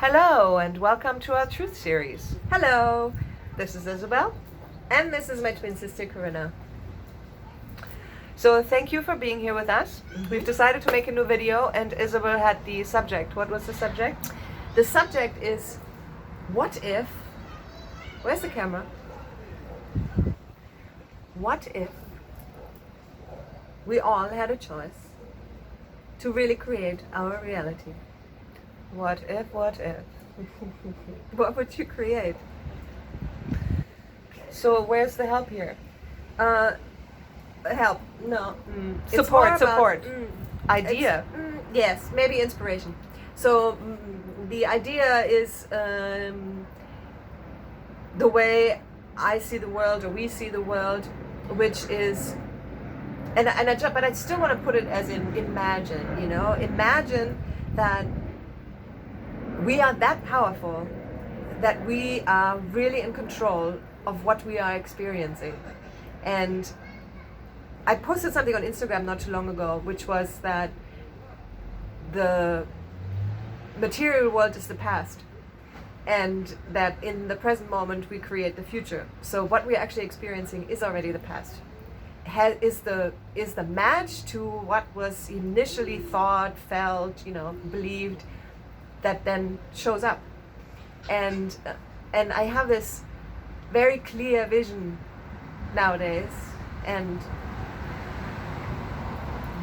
Hello and welcome to our Truth series. Hello, This is Isabelle. and this is my twin sister Corinna. So thank you for being here with us. We've decided to make a new video and Isabelle had the subject. What was the subject? The subject is, what if, where's the camera? What if we all had a choice to really create our reality? What if? What would you create? So where's the help here? Help, no. It's Support, more about- support. mm, Idea. yes, maybe inspiration. So the idea is the way I see the world, or we see the world, which is, but I still want to put it as in imagine. Imagine that we are that powerful, that we are really in control of what we are experiencing. And I posted something on Instagram not too long ago, which was that the material world is the past, and that in the present moment we create the future. So what we're actually experiencing is already the past. Is the match to what was initially thought, felt, believed, that then shows up. And I have this very clear vision nowadays, and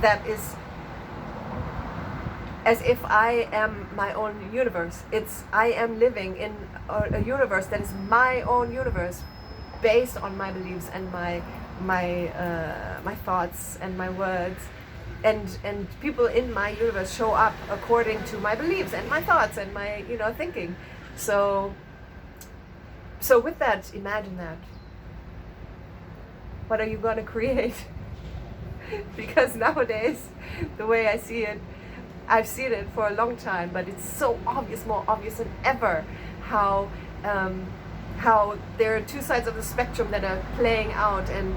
that is as if I am my own universe. I am living in a universe that is my own universe, based on my beliefs and my thoughts and my words, and people in my universe show up according to my beliefs and my thoughts and my thinking. So with that, imagine that. What are you going to create? Because nowadays, the way I see it, I've seen it for a long time, but it's so obvious, more obvious than ever, how there are two sides of the spectrum that are playing out. And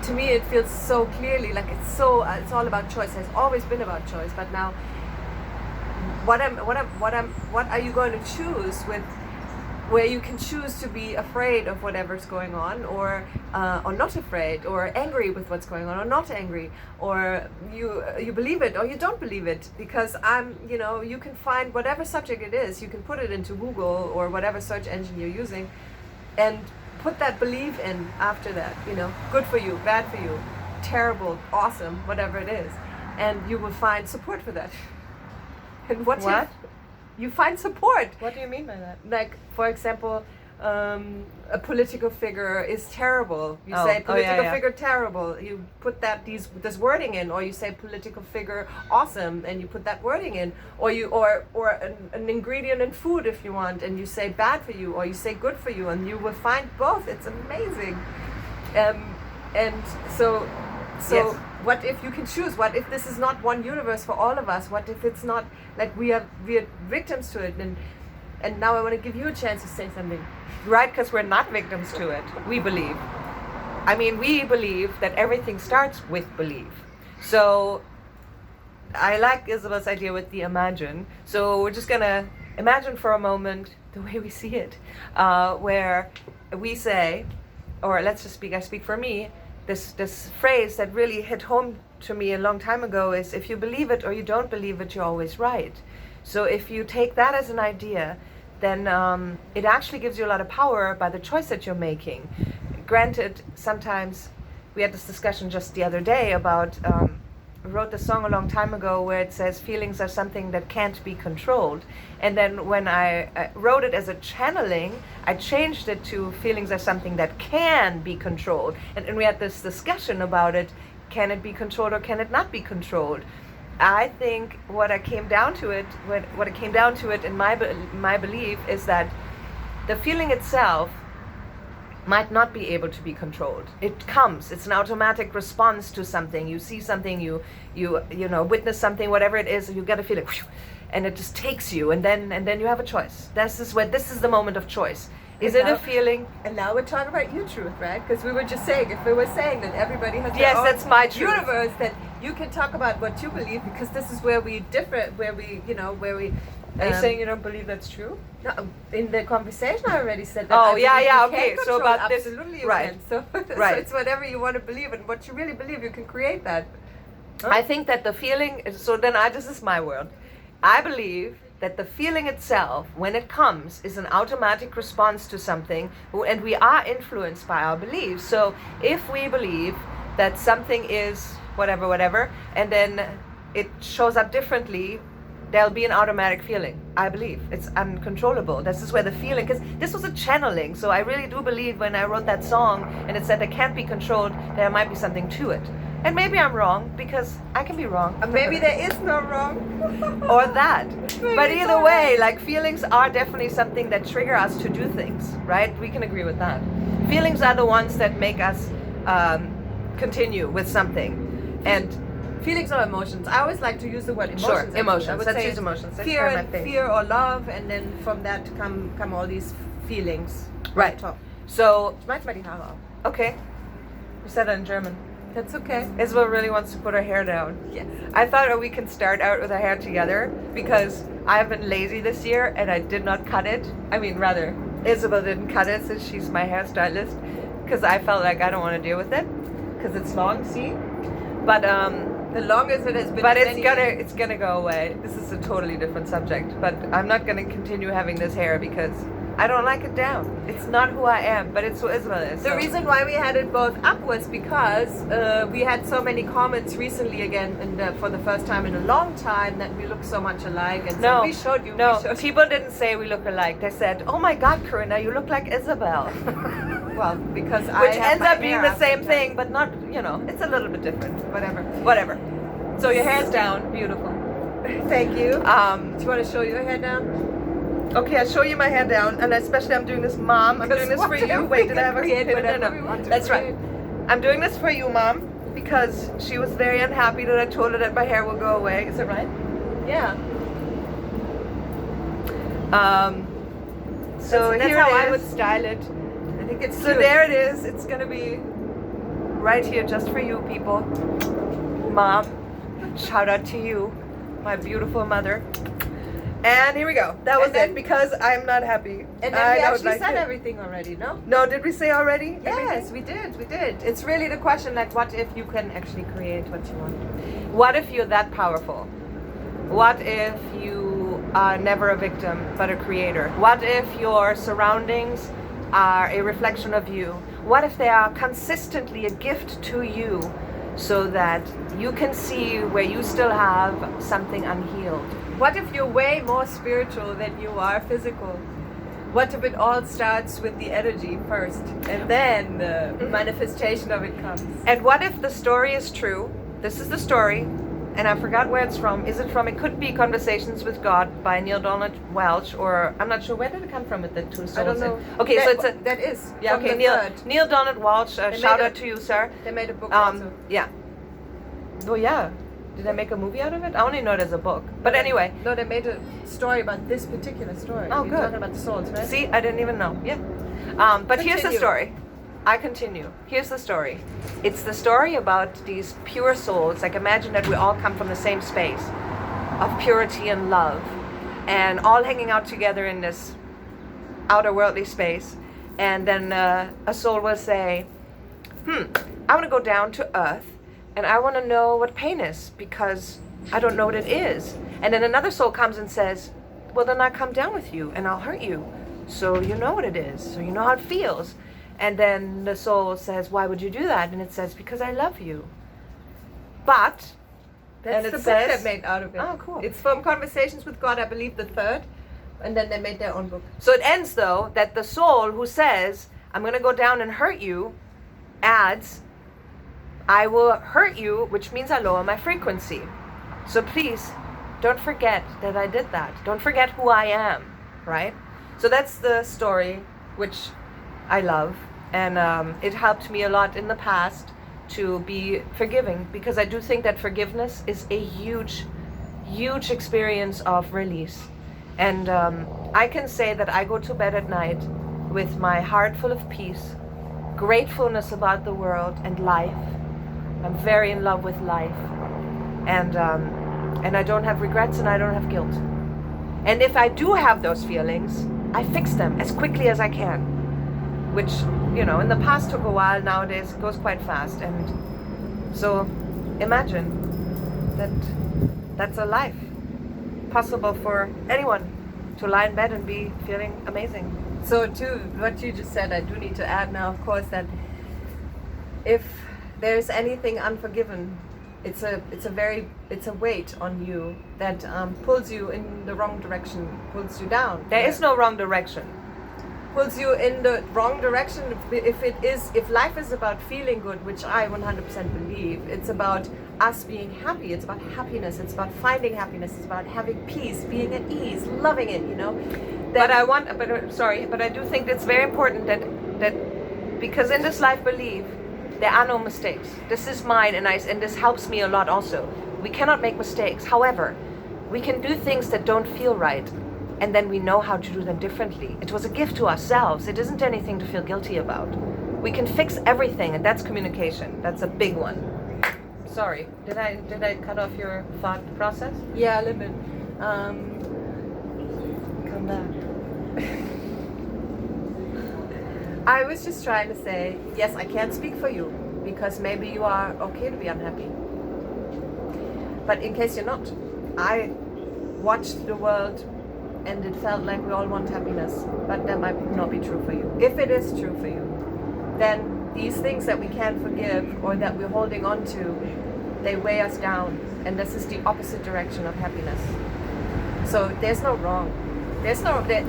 to me, it feels so clearly like it's all about choice. It has always been about choice, but now, what are you going to choose with? Where you can choose to be afraid of whatever's going on, or not afraid, or angry with what's going on, or not angry, or you believe it or you don't believe it. Because you can find whatever subject it is, you can put it into Google or whatever search engine you're using, and put that belief in after that. Good for you, bad for you, terrible, awesome, whatever it is, and you will find support for that. And what? You find support. What do you mean by that? Like, for example, a political figure is terrible. You say political figure terrible. You put this wording in, or you say political figure awesome, and you put that wording in, or an ingredient in food if you want, and you say bad for you, or you say good for you, and you will find both. It's amazing. And so. Yes. What if you can choose? What if this is not one universe for all of us? What if it's not like we are victims to it? And now I want to give you a chance to say something. Right, because we're not victims to it. We believe. We believe that everything starts with belief. So I like Isabel's idea with the imagine. So we're just gonna imagine for a moment the way we see it, where we say, or let's just speak. I speak for me. This phrase that really hit home to me a long time ago is, if you believe it or you don't believe it, you're always right. So if you take that as an idea, then it actually gives you a lot of power by the choice that you're making. Granted, sometimes we had this discussion just the other day about, I wrote the song a long time ago where it says feelings are something that can't be controlled. And then when I wrote it as a channeling, I changed it to feelings are something that can be controlled. And we had this discussion about it. Can it be controlled or can it not be controlled? I think what it came down to it in my belief is that the feeling itself might not be able to be controlled. It comes. It's an automatic response to something. You see something, you witness something, whatever it is, you get a feeling, and it just takes you, and then you have a choice. This is the moment of choice. Is it a feeling? And now we're talking about your truth, right? Because we were just saying, if we were saying that everybody has Yes, their own that's my truth. universe, that you can talk about what you believe, because this is where we differ, where we Are you saying you don't believe that's true? No, in the conversation I already said that. Oh, I yeah, believe yeah, you can okay, so control about it. this- Absolutely you right. can. So, Right. so it's whatever you want to believe, and what you really believe, you can create that. I think that the feeling, so then this is my world. I believe that the feeling itself, when it comes, is an automatic response to something, and we are influenced by our beliefs. So if we believe that something is whatever, and then it shows up differently, there'll be an automatic feeling. I believe it's uncontrollable. This is where the feeling, because this was a channeling, so I really do believe when I wrote that song and it said it can't be controlled, there might be something to it. And maybe I'm wrong, because I can be wrong. Maybe there is no wrong. Or that. Maybe But it's either all way, right. like feelings are definitely something that trigger us to do things, right? We can agree with that. Feelings are the ones that make us continue with something. And Feelings or emotions. I always like to use the word emotions. Sure, actually. emotions. I would Let's say use emotions. Let's Fear, turn my and face. fear or love, and then from that come all these feelings. Right. On top. so, Ich mach's mal die Haare auf. okay. You said it in German. That's okay. Isabel really wants to put her hair down. Yes. I thought we can start out with our hair together because I've been lazy this year and I did not cut it. I mean, rather, Isabel didn't cut it since she's my hairstylist because I felt like I don't want to deal with it because it's long, see? But The longest it has been. but in it's many gonna go away. This is a totally different subject, but I'm not gonna continue having this hair because I don't like it down. It's not who I am, but it's who Isabel is. The so- reason why we had it both up was because we had so many comments recently again, and for the first time in a long time, that we look so much alike. And No, so we showed you. no. We showed People didn't say we look alike. They said, "Oh my God, Corinna, you look like Isabel," well, because which I have ends my up being hair the up same sometimes. thing, but not. It's a little bit different. Whatever. So your hair's down, beautiful. Thank you. Um, Do you want to show your hair now? okay, I'll show you my hair down, and especially I'm doing this, Mom. I'm doing this for you. Whatever, Wait, we did I can have a create pin? whatever we want to That's right. create. I'm doing this for you, Mom, because she was very unhappy that I told her that my hair will go away. Is it right? Yeah. So that's here how it I is. would style it. I think it's So cute. there it is. It's gonna be right here just for you people. Mom, shout out to you, my beautiful mother. And here we go. That was And then- it because I'm not happy. And then I we don't actually like said it. everything already, no? No, did we say already? Yes, we did. We did. It's really the question, like, what if you can actually create what you want? What if you're that powerful? What if you are never a victim but a creator? What if your surroundings are a reflection of you? What if they are consistently a gift to you so that you can see where you still have something unhealed? What if you're way more spiritual than you are physical? What if it all starts with the energy first, and then the manifestation of it comes? And what if the story is true? This is the story, and I forgot where it's from. Is it from? It could be Conversations with God by Neil Donald Welch, or I'm not sure where did it come from with the two souls. I don't know. Okay, so it's a that is. yeah. from Okay, the Neil third. Neil Donald Welch. They Shout made out a- to you, sir. They made a book also. Yeah. Oh yeah. Did I make a movie out of it? I only know it as a book. But anyway, No, they made a story about this particular story. Oh, You're good. talking about the souls, right? see, I didn't even know. Yeah. But here's the Continue. story. I continue. Here's the story. It's the story about these pure souls. Like imagine that we all come from the same space of purity and love, and all hanging out together in this outer worldly space. And then a soul will say, I want to go down to earth and I want to know what pain is because I don't know what it is. And then another soul comes and says, well, then I'll come down with you and I'll hurt you. So you know what it is. So you know how it feels. And then the soul says, why would you do that? And it says, because I love you. But, That's and the it book says, they made out of it. Oh, cool. It's from Conversations with God, I believe, the third. And then they made their own book. so it ends though that the soul who says, I'm going to go down and hurt you, adds, I will hurt you, which means I lower my frequency. So please, don't forget that I did that. Don't forget who I am, right? So that's the story, which I love. And it helped me a lot in the past to be forgiving, because I do think that forgiveness is a huge, huge experience of release. And I can say that I go to bed at night with my heart full of peace, gratefulness about the world and life. I'm very in love with life, and I don't have regrets and I don't have guilt. And if I do have those feelings, I fix them as quickly as I can. Which, in the past took a while, nowadays it goes quite fast. And so imagine that that's a life possible for anyone to lie in bed and be feeling amazing. So to what you just said, I do need to add now, of course, that if there's anything unforgiven, it's a weight on you that pulls you in the wrong direction, pulls you down. There is no wrong direction. Pulls you in the wrong direction. If life is about feeling good, which I 100% believe, it's about us being happy. It's about happiness. It's about finding happiness. It's about having peace, being at ease, loving it. But I do think it's very important that because in this life believe there are no mistakes. This is mine, and this helps me a lot also. We cannot make mistakes. However, we can do things that don't feel right, and then we know how to do them differently. It was a gift to ourselves. It isn't anything to feel guilty about. We can fix everything, and that's communication. That's a big one. Sorry, did I cut off your thought process? Yeah, a little bit. Come back. I was just trying to say, yes, I can't speak for you, because maybe you are okay to be unhappy. But in case you're not, I watched the world and it felt like we all want happiness, but that might not be true for you. If it is true for you, then these things that we can't forgive or that we're holding on to, they weigh us down, and this is the opposite direction of happiness. So there's no wrong.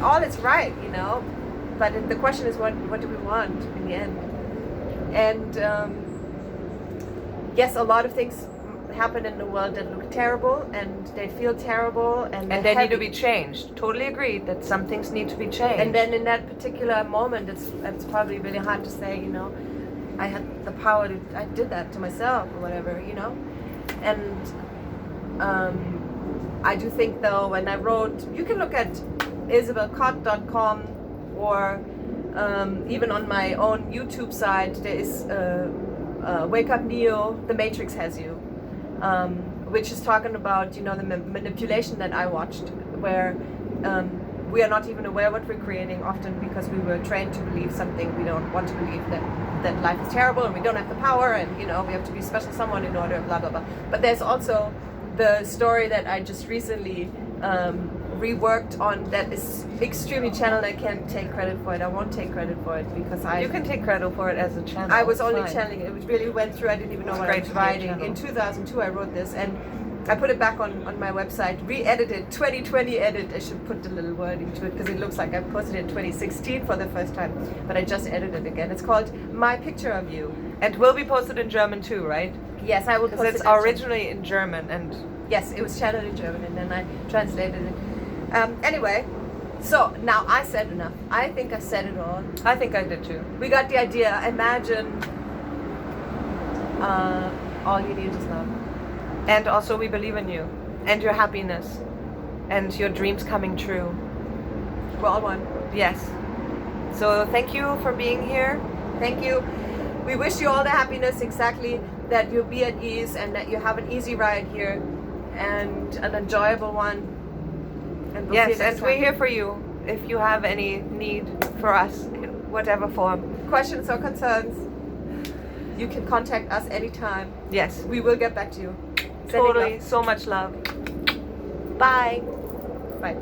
All is right, but the question is, what do we want in the end? And yes, a lot of things happen in the world that look terrible, and they feel terrible, and they need to be changed. Totally agreed that some things need to be changed. And then in that particular moment, it's probably really hard to say, I had the power to, I did that to myself or whatever, And I do think though, when I wrote, you can look at isabellecott.com, or even on my own YouTube side, there is Wake Up Neo, The Matrix Has You, which is talking about, the manipulation that I watched, where we are not even aware what we're creating often, because we were trained to believe something we don't want to believe, that life is terrible and we don't have the power, and we have to be special someone in order, blah blah blah. But there's also the story that I just recently reworked on that is extremely channeled. I can't take credit for it. I won't take credit for it, because You can take credit for it as a channel. I was only channeling it. It really went through. I didn't even know what I was writing. In 2002 I wrote this, and I put it back on my website, re-edited, 2020 edit. I should put the little wording to it, because it looks like I posted it in 2016 for the first time, but I just edited it again. It's called My Picture of You. And will be posted in German too, right? Yes, I will post it. Because it's originally in German, and yes, it was channeled in German, and then I translated it. Anyway, so now I said enough. I think I said it all. I think I did too. We got the idea. Imagine all you need is love. And also we believe in you, and your happiness, and your dreams coming true. We're all one. Yes. So thank you for being here. Thank you. We wish you all the happiness, exactly, that you'll be at ease, and that you have an easy ride here, and an enjoyable one. And we'll see you next time. We're here for you if you have any need for us in whatever form. Questions or concerns, you can contact us anytime. Yes. We will get back to you. Totally. So much love. Bye. Bye.